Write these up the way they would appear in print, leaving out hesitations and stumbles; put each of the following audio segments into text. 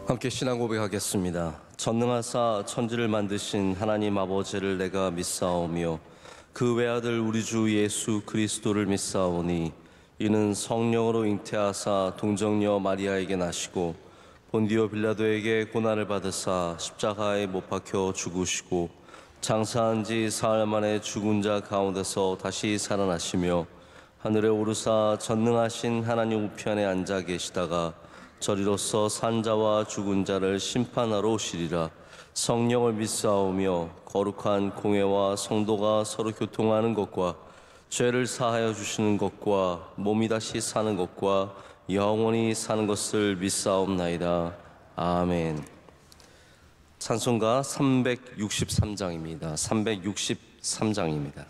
함께 신앙 고백하겠습니다. 전능하사 천지를 만드신 하나님 아버지를 내가 믿사오며 그 외아들 우리 주 예수 그리스도를 믿사오니 이는 성령으로 잉태하사 동정녀 마리아에게 나시고 본디오 빌라도에게 고난을 받으사 십자가에 못 박혀 죽으시고 장사한 지 사흘 만에 죽은 자 가운데서 다시 살아나시며 하늘에 오르사 전능하신 하나님 우편에 앉아 계시다가 저리로서 산자와 죽은 자를 심판하러 오시리라. 성령을 믿사오며 거룩한 공회와 성도가 서로 교통하는 것과 죄를 사하여 주시는 것과 몸이 다시 사는 것과 영원히 사는 것을 믿사옵나이다. 아멘. 찬송가 363장입니다. 363장입니다.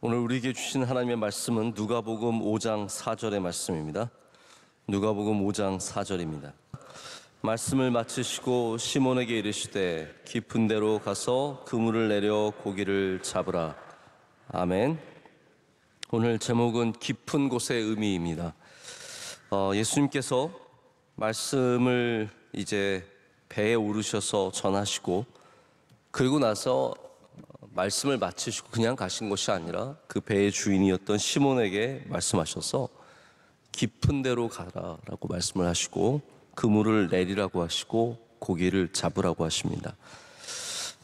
오늘 우리에게 주신 하나님의 말씀은 누가복음 5장 4절의 말씀입니다. 누가복음 5장 4절입니다. 말씀을 마치시고 시몬에게 이르시되 깊은 데로 가서 그물을 내려 고기를 잡으라. 아멘. 오늘 제목은 깊은 곳의 의미입니다. 예수님께서 말씀을 이제 배에 오르셔서 전하시고 그리고 나서 말씀을 마치시고 그냥 가신 것이 아니라 그 배의 주인이었던 시몬에게 말씀하셔서 깊은 데로 가라라고 말씀을 하시고 그물을 내리라고 하시고 고기를 잡으라고 하십니다.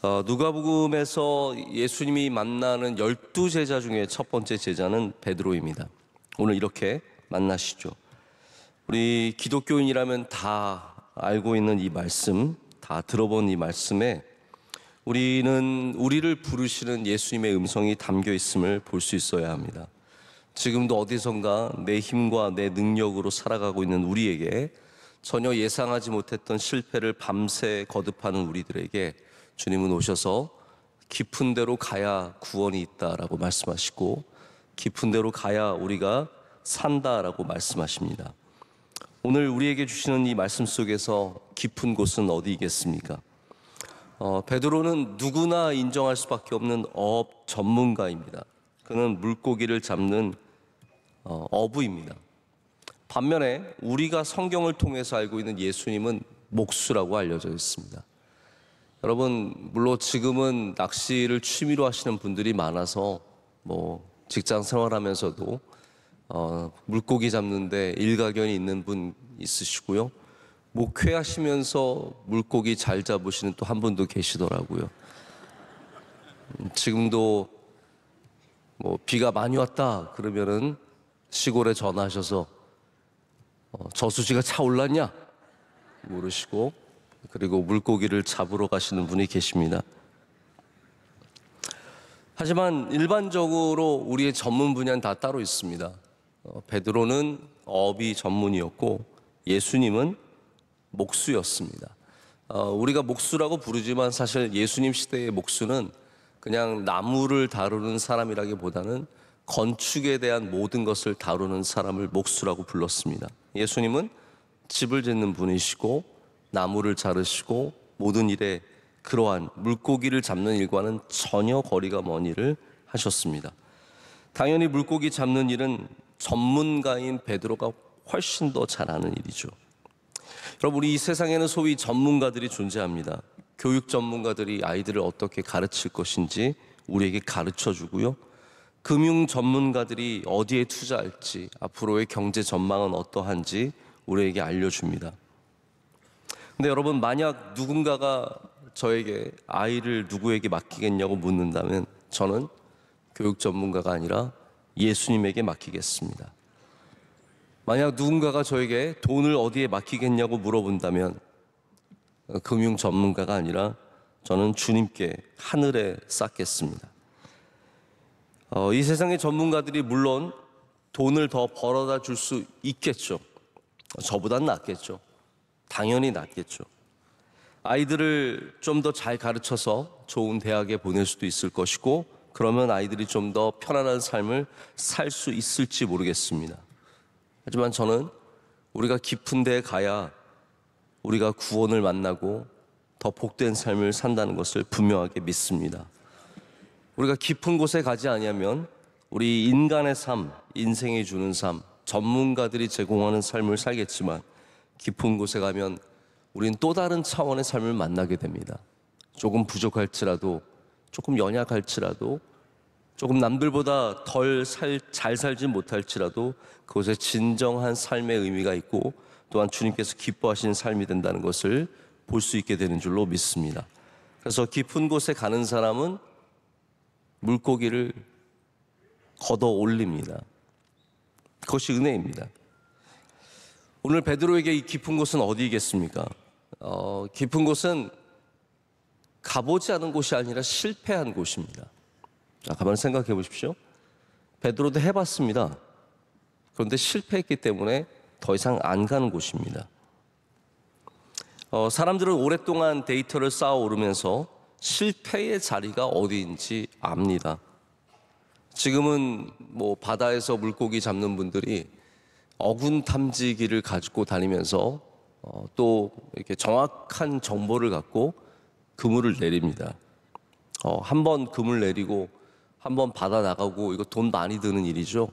누가복음에서 예수님이 만나는 12제자 중에 첫 번째 제자는 베드로입니다. 오늘 이렇게 만나시죠. 우리 기독교인이라면 다 알고 있는 이 말씀, 다 들어본 이 말씀에 우리를 부르시는 예수님의 음성이 담겨 있음을 볼 수 있어야 합니다. 지금도 어디선가 내 힘과 내 능력으로 살아가고 있는 우리에게 전혀 예상하지 못했던 실패를 밤새 거듭하는 우리들에게 주님은 오셔서 깊은 데로 가야 구원이 있다라고 말씀하시고 깊은 데로 가야 우리가 산다라고 말씀하십니다. 오늘 우리에게 주시는 이 말씀 속에서 깊은 곳은 어디이겠습니까? 베드로는 누구나 인정할 수밖에 없는 어업 전문가입니다. 그는 물고기를 잡는 어부입니다. 반면에 우리가 성경을 통해서 알고 있는 예수님은 목수라고 알려져 있습니다. 여러분, 물론 지금은 낚시를 취미로 하시는 분들이 많아서 직장 생활하면서도 물고기 잡는데 일가견이 있는 분 있으시고요. 목회하시면서 물고기 잘 잡으시는 또 한 분도 계시더라고요. 지금도 비가 많이 왔다 그러면은 시골에 전화하셔서 저수지가 차 올랐냐 물으시고, 그리고 물고기를 잡으러 가시는 분이 계십니다. 하지만 일반적으로 우리의 전문 분야는 다 따로 있습니다. 베드로는 어비 전문이었고 예수님은 목수였습니다. 우리가 목수라고 부르지만 사실 예수님 시대의 목수는 그냥 나무를 다루는 사람이라기보다는 건축에 대한 모든 것을 다루는 사람을 목수라고 불렀습니다. 예수님은 집을 짓는 분이시고 나무를 자르시고 모든 일에 그러한 물고기를 잡는 일과는 전혀 거리가 먼 일을 하셨습니다. 당연히 물고기 잡는 일은 전문가인 베드로가 훨씬 더 잘하는 일이죠. 여러분, 우리 이 세상에는 소위 전문가들이 존재합니다. 교육 전문가들이 아이들을 어떻게 가르칠 것인지 우리에게 가르쳐 주고요. 금융 전문가들이 어디에 투자할지, 앞으로의 경제 전망은 어떠한지 우리에게 알려줍니다. 근데 여러분, 만약 누군가가 저에게 아이를 누구에게 맡기겠냐고 묻는다면 저는 교육 전문가가 아니라 예수님에게 맡기겠습니다. 만약 누군가가 저에게 돈을 어디에 맡기겠냐고 물어본다면 금융 전문가가 아니라 저는 주님께 하늘에 쌓겠습니다. 이 세상의 전문가들이 물론 돈을 더 벌어다 줄 수 있겠죠. 저보단 낫겠죠. 당연히 낫겠죠. 아이들을 좀 더 잘 가르쳐서 좋은 대학에 보낼 수도 있을 것이고, 그러면 아이들이 좀 더 편안한 삶을 살 수 있을지 모르겠습니다. 하지만 저는 우리가 깊은 데에 가야 우리가 구원을 만나고 더 복된 삶을 산다는 것을 분명하게 믿습니다. 우리가 깊은 곳에 가지 아니하면 우리 인간의 삶, 인생이 주는 삶, 전문가들이 제공하는 삶을 살겠지만 깊은 곳에 가면 우리는 또 다른 차원의 삶을 만나게 됩니다. 조금 부족할지라도, 조금 연약할지라도, 조금 남들보다 잘 살지 못할지라도 그곳에 진정한 삶의 의미가 있고 또한 주님께서 기뻐하시는 삶이 된다는 것을 볼 수 있게 되는 줄로 믿습니다. 그래서 깊은 곳에 가는 사람은 물고기를 걷어 올립니다. 그것이 은혜입니다. 오늘 베드로에게 이 깊은 곳은 어디이겠습니까? 깊은 곳은 가보지 않은 곳이 아니라 실패한 곳입니다. 가만히 생각해 보십시오. 베드로도 해봤습니다. 그런데 실패했기 때문에 더 이상 안 가는 곳입니다. 사람들은 오랫동안 데이터를 쌓아 오르면서 실패의 자리가 어디인지 압니다. 지금은 바다에서 물고기 잡는 분들이 어군 탐지기를 가지고 다니면서 또 이렇게 정확한 정보를 갖고 그물을 내립니다. 한번 그물 내리고 한번 바다 나가고 이거 돈 많이 드는 일이죠.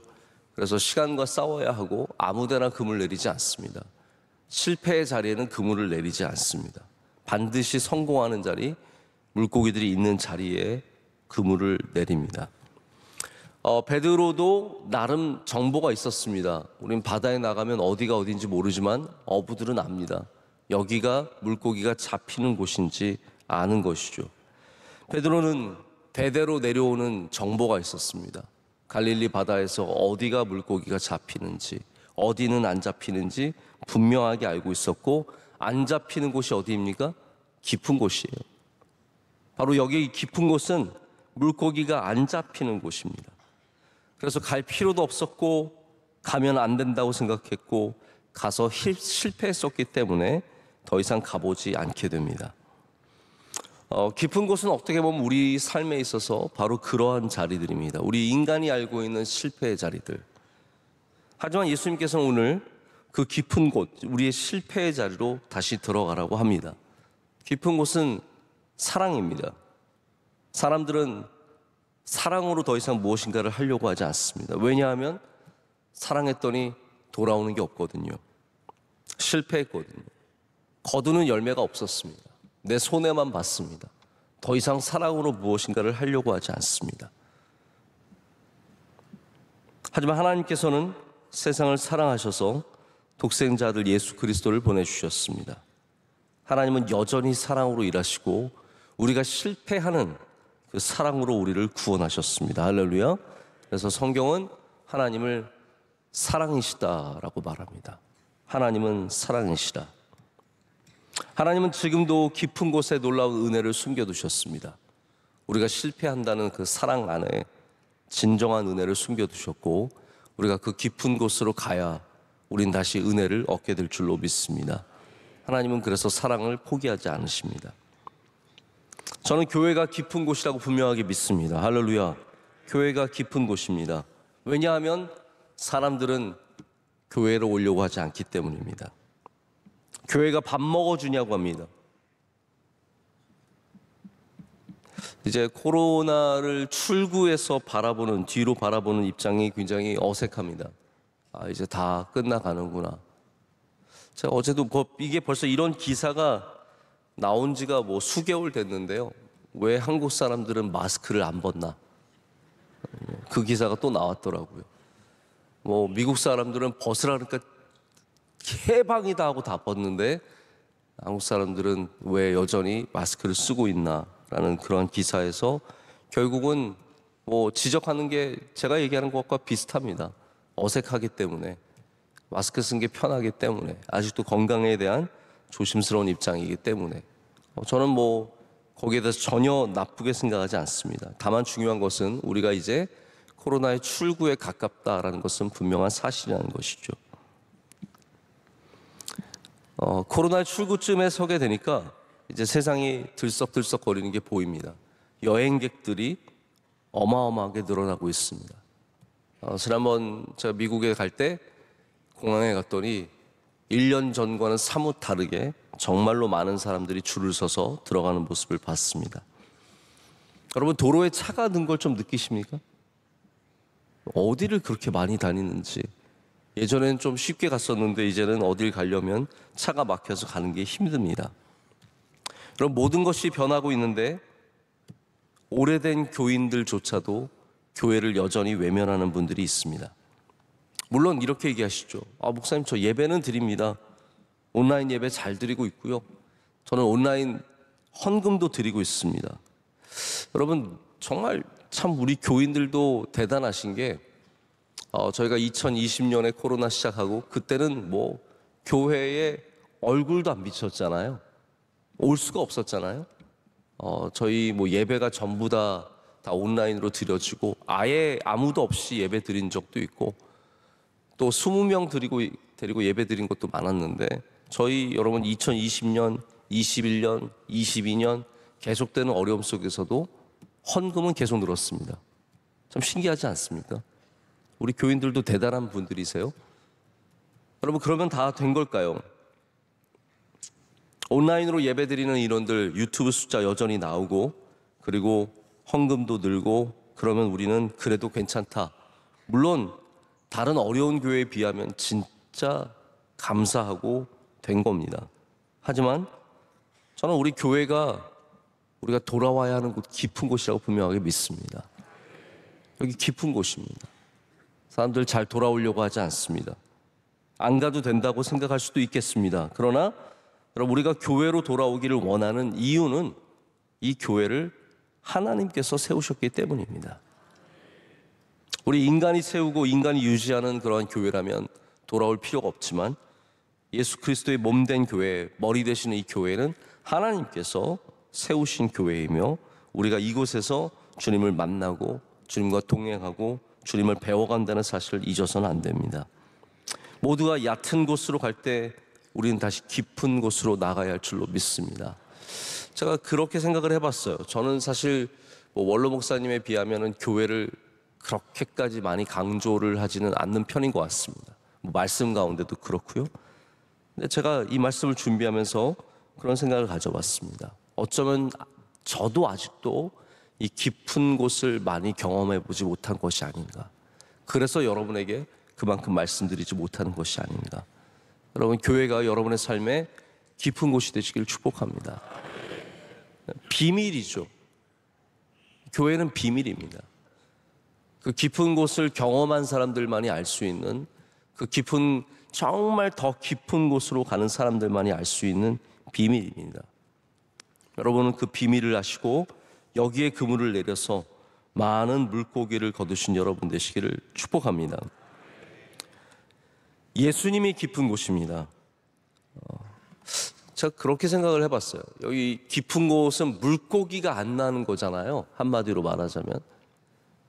그래서 시간과 싸워야 하고 아무데나 그물 내리지 않습니다. 실패의 자리에는 그물을 내리지 않습니다. 반드시 성공하는 자리, 물고기들이 있는 자리에 그물을 내립니다. 베드로도 나름 정보가 있었습니다. 우린 바다에 나가면 어디가 어딘지 모르지만 어부들은 압니다. 여기가 물고기가 잡히는 곳인지 아는 것이죠. 베드로는 대대로 내려오는 정보가 있었습니다. 갈릴리 바다에서 어디가 물고기가 잡히는지, 어디는 안 잡히는지 분명하게 알고 있었고, 안 잡히는 곳이 어디입니까? 깊은 곳이에요. 바로 여기 깊은 곳은 물고기가 안 잡히는 곳입니다. 그래서 갈 필요도 없었고 가면 안 된다고 생각했고 가서 실패했었기 때문에 더 이상 가보지 않게 됩니다. 깊은 곳은 어떻게 보면 우리 삶에 있어서 바로 그러한 자리들입니다. 우리 인간이 알고 있는 실패의 자리들. 하지만 예수님께서는 오늘 그 깊은 곳, 우리의 실패의 자리로 다시 들어가라고 합니다. 깊은 곳은 사랑입니다. 사람들은 사랑으로 더 이상 무엇인가를 하려고 하지 않습니다. 왜냐하면 사랑했더니 돌아오는 게 없거든요. 실패했거든요. 거두는 열매가 없었습니다. 내 손해만 봤습니다. 더 이상 사랑으로 무엇인가를 하려고 하지 않습니다. 하지만 하나님께서는 세상을 사랑하셔서 독생자 아들 예수 그리스도를 보내주셨습니다. 하나님은 여전히 사랑으로 일하시고 우리가 실패하는 그 사랑으로 우리를 구원하셨습니다. 할렐루야. 그래서 성경은 하나님을 사랑이시다라고 말합니다. 하나님은 사랑이시다. 하나님은 지금도 깊은 곳에 놀라운 은혜를 숨겨두셨습니다. 우리가 실패한다는 그 사랑 안에 진정한 은혜를 숨겨두셨고 우리가 그 깊은 곳으로 가야 우린 다시 은혜를 얻게 될 줄로 믿습니다. 하나님은 그래서 사랑을 포기하지 않으십니다. 저는 교회가 깊은 곳이라고 분명하게 믿습니다. 할렐루야. 교회가 깊은 곳입니다. 왜냐하면 사람들은 교회로 오려고 하지 않기 때문입니다. 교회가 밥 먹어주냐고 합니다. 이제 코로나를 출구에서 바라보는, 뒤로 바라보는 입장이 굉장히 어색합니다. 이제 다 끝나가는구나. 제가 어제도 이게 벌써 이런 기사가 나온 지가 수개월 됐는데요. 왜 한국 사람들은 마스크를 안 벗나? 그 기사가 또 나왔더라고요. 미국 사람들은 벗으라니까 해방이다 하고 다 벗는데 한국 사람들은 왜 여전히 마스크를 쓰고 있나라는 그런 기사에서 결국은 지적하는 게 제가 얘기하는 것과 비슷합니다. 어색하기 때문에, 마스크 쓴 게 편하기 때문에, 아직도 건강에 대한 조심스러운 입장이기 때문에 저는 거기에 대해서 전혀 나쁘게 생각하지 않습니다. 다만 중요한 것은 우리가 이제 코로나의 출구에 가깝다라는 것은 분명한 사실이라는 것이죠. 코로나의 출구쯤에 서게 되니까 이제 세상이 들썩들썩거리는 게 보입니다. 여행객들이 어마어마하게 늘어나고 있습니다. 지난번 제가 미국에 갈 때 공항에 갔더니 1년 전과는 사뭇 다르게 정말로 많은 사람들이 줄을 서서 들어가는 모습을 봤습니다. 여러분, 도로에 차가 는 걸 좀 느끼십니까? 어디를 그렇게 많이 다니는지. 예전엔 좀 쉽게 갔었는데 이제는 어딜 가려면 차가 막혀서 가는 게 힘듭니다. 그럼 모든 것이 변하고 있는데 오래된 교인들조차도 교회를 여전히 외면하는 분들이 있습니다. 물론 이렇게 얘기하시죠. 목사님, 저 예배는 드립니다. 온라인 예배 잘 드리고 있고요. 저는 온라인 헌금도 드리고 있습니다. 여러분, 정말 참 우리 교인들도 대단하신 게 저희가 2020년에 코로나 시작하고 그때는 교회에 얼굴도 안 비쳤잖아요. 올 수가 없었잖아요. 저희 예배가 전부 다 온라인으로 드려지고 아예 아무도 없이 예배 드린 적도 있고 또 20명 데리고 예배 드린 것도 많았는데 저희 여러분 2020년, 21년, 22년 계속되는 어려움 속에서도 헌금은 계속 늘었습니다. 참 신기하지 않습니까? 우리 교인들도 대단한 분들이세요. 여러분, 그러면 다 된 걸까요? 온라인으로 예배드리는 인원들 유튜브 숫자 여전히 나오고 그리고 헌금도 늘고 그러면 우리는 그래도 괜찮다. 물론 다른 어려운 교회에 비하면 진짜 감사하고 된 겁니다. 하지만 저는 우리 교회가 우리가 돌아와야 하는 곳, 깊은 곳이라고 분명하게 믿습니다. 여기 깊은 곳입니다. 사람들 잘 돌아오려고 하지 않습니다. 안 가도 된다고 생각할 수도 있겠습니다. 그러나 여러분, 우리가 교회로 돌아오기를 원하는 이유는 이 교회를 하나님께서 세우셨기 때문입니다. 우리 인간이 세우고 인간이 유지하는 그러한 교회라면 돌아올 필요가 없지만 예수 그리스도의 몸된 교회, 머리 되시는 이 교회는 하나님께서 세우신 교회이며 우리가 이곳에서 주님을 만나고 주님과 동행하고 주님을 배워간다는 사실을 잊어서는 안 됩니다. 모두가 얕은 곳으로 갈 때 우리는 다시 깊은 곳으로 나가야 할 줄로 믿습니다. 제가 그렇게 생각을 해봤어요. 저는 사실 원로 목사님에 비하면 교회를 그렇게까지 많이 강조를 하지는 않는 편인 것 같습니다. 말씀 가운데도 그렇고요. 근데 제가 이 말씀을 준비하면서 그런 생각을 가져봤습니다. 어쩌면 저도 아직도 이 깊은 곳을 많이 경험해 보지 못한 것이 아닌가. 그래서 여러분에게 그만큼 말씀드리지 못하는 것이 아닌가. 여러분, 교회가 여러분의 삶에 깊은 곳이 되시길 축복합니다. 비밀이죠. 교회는 비밀입니다. 그 깊은 곳을 경험한 사람들만이 알 수 있는, 그 깊은, 정말 더 깊은 곳으로 가는 사람들만이 알 수 있는 비밀입니다. 여러분은 그 비밀을 아시고 여기에 그물을 내려서 많은 물고기를 거두신 여러분 되시기를 축복합니다. 예수님이 깊은 곳입니다. 제가 그렇게 생각을 해봤어요. 여기 깊은 곳은 물고기가 안 나는 거잖아요. 한마디로 말하자면.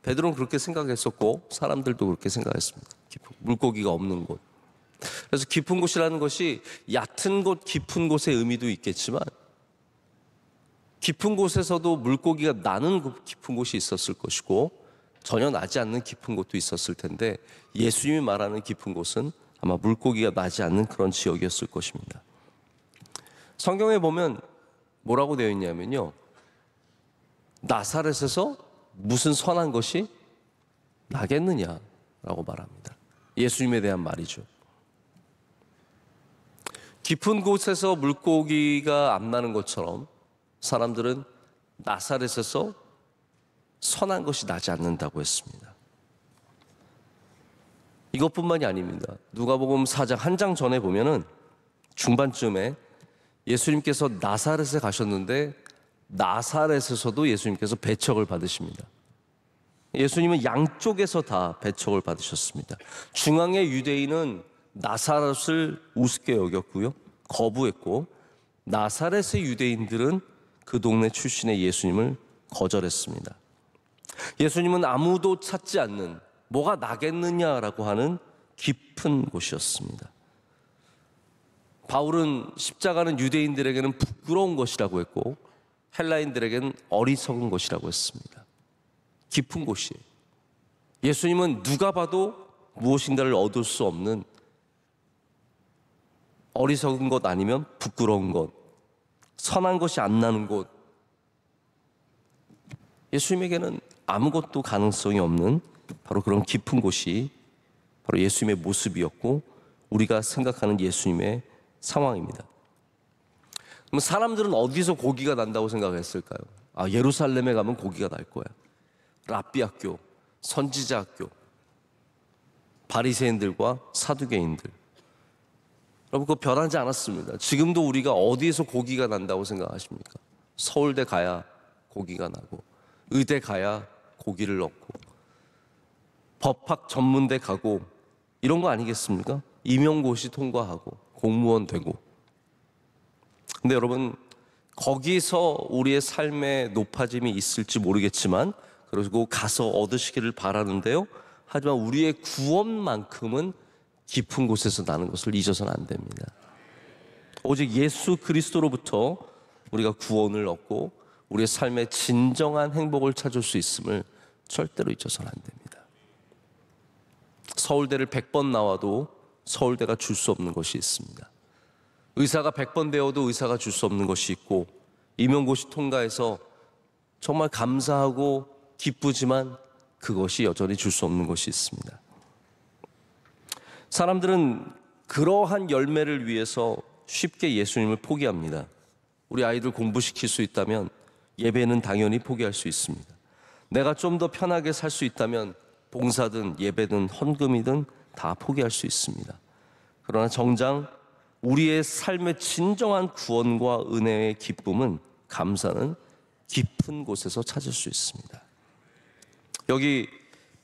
베드로는 그렇게 생각했었고 사람들도 그렇게 생각했습니다. 물고기가 없는 곳. 그래서 깊은 곳이라는 것이 얕은 곳, 깊은 곳의 의미도 있겠지만 깊은 곳에서도 물고기가 나는 깊은 곳이 있었을 것이고 전혀 나지 않는 깊은 곳도 있었을 텐데 예수님이 말하는 깊은 곳은 아마 물고기가 나지 않는 그런 지역이었을 것입니다. 성경에 보면 뭐라고 되어 있냐면요, 나사렛에서 무슨 선한 것이 나겠느냐라고 말합니다. 예수님에 대한 말이죠. 깊은 곳에서 물고기가 안 나는 것처럼 사람들은 나사렛에서 선한 것이 나지 않는다고 했습니다. 이것뿐만이 아닙니다. 누가복음 4장 한 장 전에 보면은 중반쯤에 예수님께서 나사렛에 가셨는데 나사렛에서도 예수님께서 배척을 받으십니다. 예수님은 양쪽에서 다 배척을 받으셨습니다. 중앙의 유대인은 나사렛을 우습게 여겼고요, 거부했고 나사렛의 유대인들은 그 동네 출신의 예수님을 거절했습니다. 예수님은 아무도 찾지 않는, 뭐가 나겠느냐라고 하는 깊은 곳이었습니다. 바울은 십자가는 유대인들에게는 부끄러운 것이라고 했고 헬라인들에게는 어리석은 것이라고 했습니다. 깊은 곳이에요. 예수님은 누가 봐도 무엇인가를 얻을 수 없는 어리석은 것 아니면 부끄러운 것, 선한 것이 안 나는 곳, 예수님에게는 아무것도 가능성이 없는 바로 그런 깊은 곳이 바로 예수님의 모습이었고 우리가 생각하는 예수님의 상황입니다. 그럼 사람들은 어디서 고기가 난다고 생각했을까요? 예루살렘에 가면 고기가 날 거야. 랍비 학교, 선지자 학교, 바리새인들과 사두개인들. 여러분, 그거 변하지 않았습니다. 지금도 우리가 어디에서 고기가 난다고 생각하십니까? 서울대 가야 고기가 나고, 의대 가야 고기를 얻고, 법학 전문대 가고 이런 거 아니겠습니까? 임용고시 통과하고 공무원 되고. 근데 여러분, 거기서 우리의 삶의 높아짐이 있을지 모르겠지만 그리고 가서 얻으시기를 바라는데요, 하지만 우리의 구원만큼은 깊은 곳에서 나는 것을 잊어서는 안 됩니다. 오직 예수 그리스도로부터 우리가 구원을 얻고 우리의 삶의 진정한 행복을 찾을 수 있음을 절대로 잊어서는 안 됩니다. 서울대를 100번 나와도 서울대가 줄 수 없는 것이 있습니다. 의사가 100번 되어도 의사가 줄 수 없는 것이 있고, 임용고시 통과해서 정말 감사하고 기쁘지만 그것이 여전히 줄 수 없는 것이 있습니다. 사람들은 그러한 열매를 위해서 쉽게 예수님을 포기합니다. 우리 아이들 공부시킬 수 있다면 예배는 당연히 포기할 수 있습니다. 내가 좀 더 편하게 살 수 있다면 봉사든 예배든 헌금이든 다 포기할 수 있습니다. 그러나 정작 우리의 삶의 진정한 구원과 은혜의 기쁨은, 감사는 깊은 곳에서 찾을 수 있습니다. 여기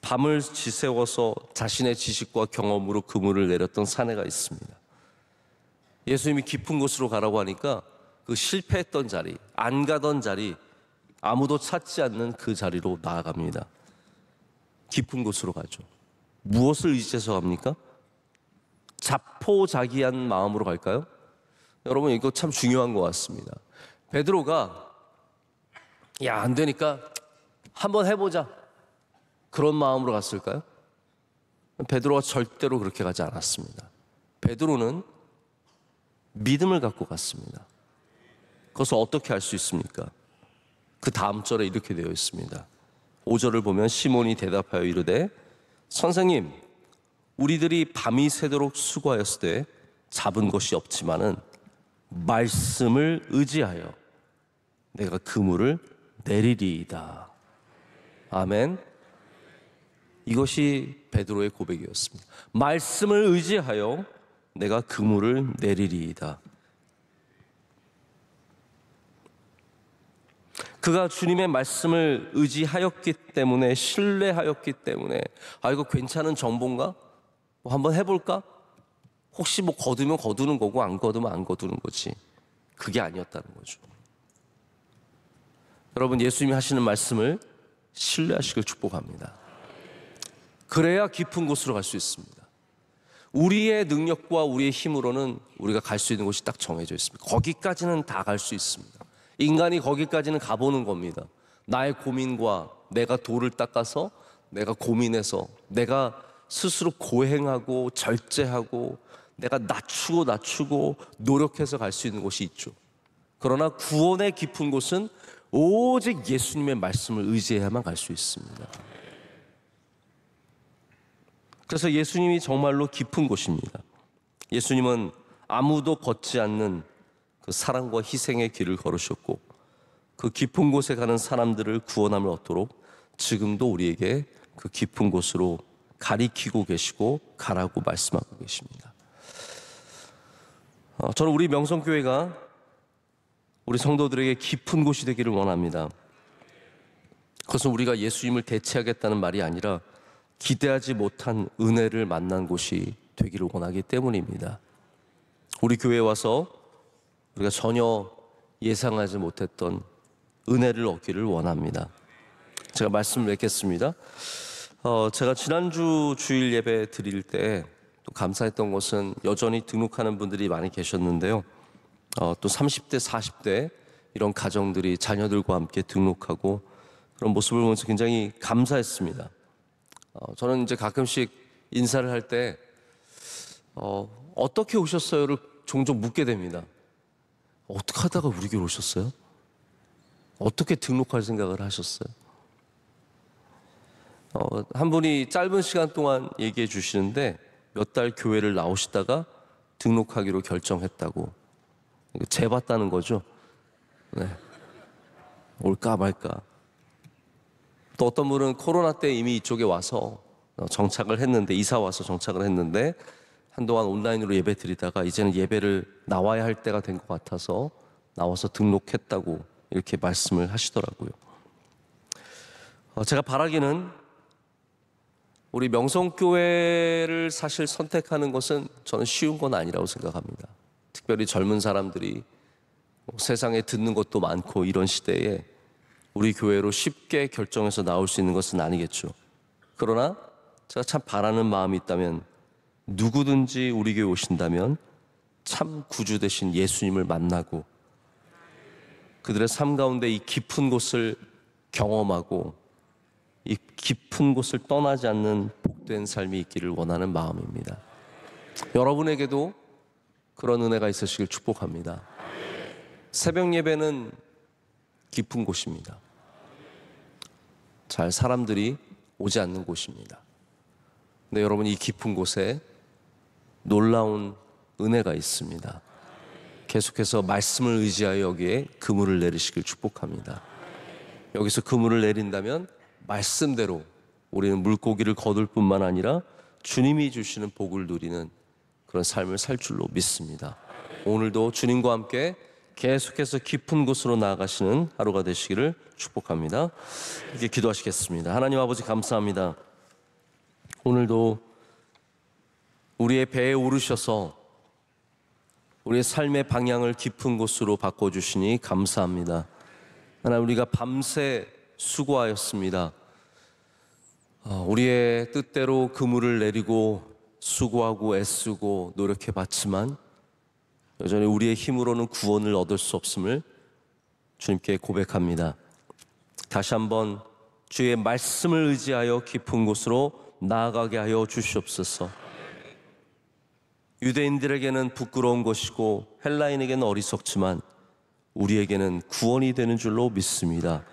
밤을 지새워서 자신의 지식과 경험으로 그물을 내렸던 사내가 있습니다. 예수님이 깊은 곳으로 가라고 하니까 그 실패했던 자리, 안 가던 자리, 아무도 찾지 않는 그 자리로 나아갑니다. 깊은 곳으로 가죠. 무엇을 의지해서 갑니까? 자포자기한 마음으로 갈까요? 여러분, 이거 참 중요한 것 같습니다. 베드로가 야, 안 되니까 한번 해보자, 그런 마음으로 갔을까요? 베드로가 절대로 그렇게 가지 않았습니다. 베드로는 믿음을 갖고 갔습니다. 그것을 어떻게 알 수 있습니까? 그 다음 절에 이렇게 되어 있습니다. 5절을 보면 시몬이 대답하여 이르되 선생님, 우리들이 밤이 새도록 수고하였을 때 잡은 것이 없지만은 말씀을 의지하여 내가 그물을 내리리이다. 아멘. 이것이 베드로의 고백이었습니다. 말씀을 의지하여 내가 그물을 내리리이다. 그가 주님의 말씀을 의지하였기 때문에, 신뢰하였기 때문에, 아, 이거 괜찮은 정보인가? 뭐 한번 해볼까? 혹시 뭐 거두면 거두는 거고 안 거두면 안 거두는 거지. 그게 아니었다는 거죠. 여러분, 예수님이 하시는 말씀을 신뢰하시길 축복합니다. 그래야 깊은 곳으로 갈 수 있습니다. 우리의 능력과 우리의 힘으로는 우리가 갈 수 있는 곳이 딱 정해져 있습니다. 거기까지는 다 갈 수 있습니다. 인간이 거기까지는 가보는 겁니다. 나의 고민과 내가 돌을 닦아서 내가 고민해서 내가 스스로 고행하고 절제하고 내가 낮추고 노력해서 갈 수 있는 곳이 있죠. 그러나 구원의 깊은 곳은 오직 예수님의 말씀을 의지해야만 갈 수 있습니다. 그래서 예수님이 정말로 깊은 곳입니다. 예수님은 아무도 걷지 않는 그 사랑과 희생의 길을 걸으셨고, 그 깊은 곳에 가는 사람들을 구원함을 얻도록 지금도 우리에게 그 깊은 곳으로 가리키고 계시고 가라고 말씀하고 계십니다. 저는 우리 명성교회가 우리 성도들에게 깊은 곳이 되기를 원합니다. 그것은 우리가 예수님을 대체하겠다는 말이 아니라 기대하지 못한 은혜를 만난 곳이 되기를 원하기 때문입니다. 우리 교회에 와서 우리가 전혀 예상하지 못했던 은혜를 얻기를 원합니다. 제가 말씀을 맺겠습니다. 제가 지난주 주일 예배 드릴 때 또 감사했던 것은 여전히 등록하는 분들이 많이 계셨는데요. 또 30대, 40대 이런 가정들이 자녀들과 함께 등록하고 그런 모습을 보면서 굉장히 감사했습니다. 저는 이제 가끔씩 인사를 할 때 어떻게 오셨어요를 종종 묻게 됩니다. 어떻게 하다가 우리 교회 오셨어요? 어떻게 등록할 생각을 하셨어요? 한 분이 짧은 시간 동안 얘기해 주시는데 몇 달 교회를 나오시다가 등록하기로 결정했다고. 재봤다는 거죠. 네. 올까 말까. 또 어떤 분은 코로나 때 이미 이쪽에 와서 정착을 했는데, 이사 와서 정착을 했는데 한동안 온라인으로 예배 드리다가 이제는 예배를 나와야 할 때가 된 것 같아서 나와서 등록했다고 이렇게 말씀을 하시더라고요. 제가 바라기는 우리 명성교회를 사실 선택하는 것은 저는 쉬운 건 아니라고 생각합니다. 특별히 젊은 사람들이 세상에 듣는 것도 많고 이런 시대에 우리 교회로 쉽게 결정해서 나올 수 있는 것은 아니겠죠. 그러나 제가 참 바라는 마음이 있다면, 누구든지 우리 교회 오신다면 참 구주 되신 예수님을 만나고 그들의 삶 가운데 이 깊은 곳을 경험하고 이 깊은 곳을 떠나지 않는 복된 삶이 있기를 원하는 마음입니다. 여러분에게도 그런 은혜가 있으시길 축복합니다. 새벽 예배는 깊은 곳입니다. 잘 사람들이 오지 않는 곳입니다. 근데 여러분, 이 깊은 곳에 놀라운 은혜가 있습니다. 계속해서 말씀을 의지하여 여기에 그물을 내리시길 축복합니다. 여기서 그물을 내린다면 말씀대로 우리는 물고기를 거둘 뿐만 아니라 주님이 주시는 복을 누리는 그런 삶을 살 줄로 믿습니다. 오늘도 주님과 함께 계속해서 깊은 곳으로 나아가시는 하루가 되시기를 축복합니다. 이렇게 기도하시겠습니다. 하나님 아버지, 감사합니다. 오늘도 우리의 배에 오르셔서 우리의 삶의 방향을 깊은 곳으로 바꿔주시니 감사합니다. 하나님, 우리가 밤새 수고하였습니다. 우리의 뜻대로 그물을 내리고 수고하고 애쓰고 노력해 봤지만 여전히 우리의 힘으로는 구원을 얻을 수 없음을 주님께 고백합니다. 다시 한번 주의 말씀을 의지하여 깊은 곳으로 나아가게 하여 주시옵소서. 유대인들에게는 부끄러운 것이고 헬라인에게는 어리석지만 우리에게는 구원이 되는 줄로 믿습니다.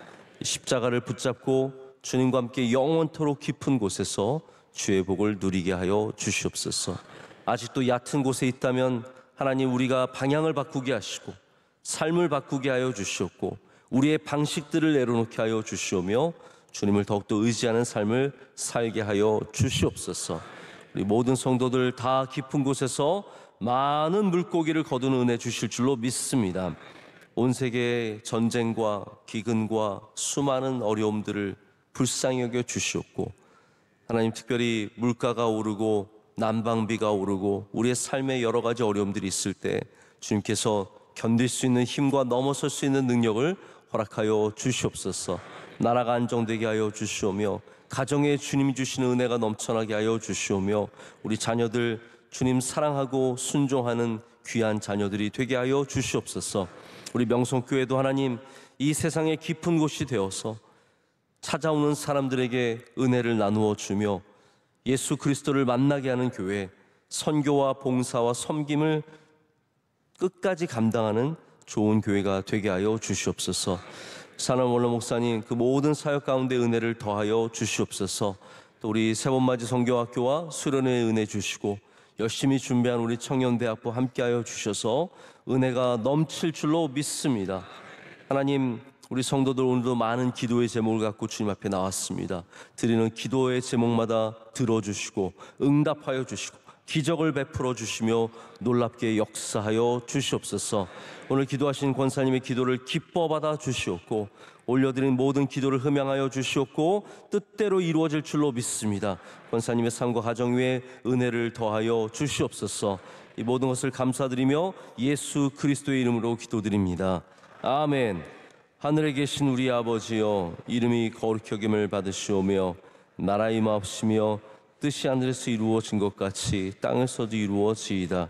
십자가를 붙잡고 주님과 함께 영원토록 깊은 곳에서 주의 복을 누리게 하여 주시옵소서. 아직도 얕은 곳에 있다면 하나님, 우리가 방향을 바꾸게 하시고 삶을 바꾸게 하여 주시옵고 우리의 방식들을 내려놓게 하여 주시오며 주님을 더욱더 의지하는 삶을 살게 하여 주시옵소서. 우리 모든 성도들 다 깊은 곳에서 많은 물고기를 거두는 은혜 주실 줄로 믿습니다. 온 세계의 전쟁과 기근과 수많은 어려움들을 불쌍히 여겨 주시옵고 하나님, 특별히 물가가 오르고 난방비가 오르고 우리의 삶에 여러 가지 어려움들이 있을 때 주님께서 견딜 수 있는 힘과 넘어설 수 있는 능력을 허락하여 주시옵소서. 나라가 안정되게 하여 주시오며 가정에 주님이 주시는 은혜가 넘쳐나게 하여 주시오며 우리 자녀들 주님 사랑하고 순종하는 귀한 자녀들이 되게 하여 주시옵소서. 우리 명성교회도 하나님, 이 세상의 깊은 곳이 되어서 찾아오는 사람들에게 은혜를 나누어 주며 예수 그리스도를 만나게 하는 교회, 선교와 봉사와 섬김을 끝까지 감당하는 좋은 교회가 되게 하여 주시옵소서. 사남 원로 목사님, 그 모든 사역 가운데 은혜를 더하여 주시옵소서. 또 우리 세번맞이 선교학교와 수련회에 은혜 주시고 열심히 준비한 우리 청년대학부 함께하여 주셔서 은혜가 넘칠 줄로 믿습니다. 하나님, 우리 성도들 오늘도 많은 기도의 제목을 갖고 주님 앞에 나왔습니다. 드리는 기도의 제목마다 들어주시고 응답하여 주시고 기적을 베풀어 주시며 놀랍게 역사하여 주시옵소서. 오늘 기도하신 권사님의 기도를 기뻐 받아 주시옵고 올려드린 모든 기도를 흠양하여 주시옵고 뜻대로 이루어질 줄로 믿습니다. 권사님의 삶과 가정 위에 은혜를 더하여 주시옵소서. 이 모든 것을 감사드리며 예수 그리스도의 이름으로 기도드립니다. 아멘. 하늘에 계신 우리 아버지여, 이름이 거룩히 여김을 받으시오며 나라의 임하옵시며 뜻이 하늘에서 이루어진 것 같이 땅에서도 이루어지이다.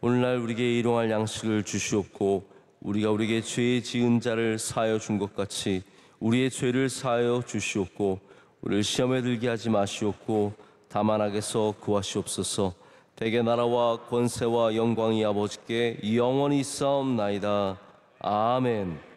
오늘날 우리에게 일용할 양식을 주시옵고 우리가 우리에게 죄 지은 자를 사하여 준 것 같이 우리의 죄를 사하여 주시옵고 우리를 시험에 들게 하지 마시옵고 다만 악에서 구하시옵소서. 대개 나라와 권세와 영광이 아버지께 영원히 있사옵나이다. 아멘.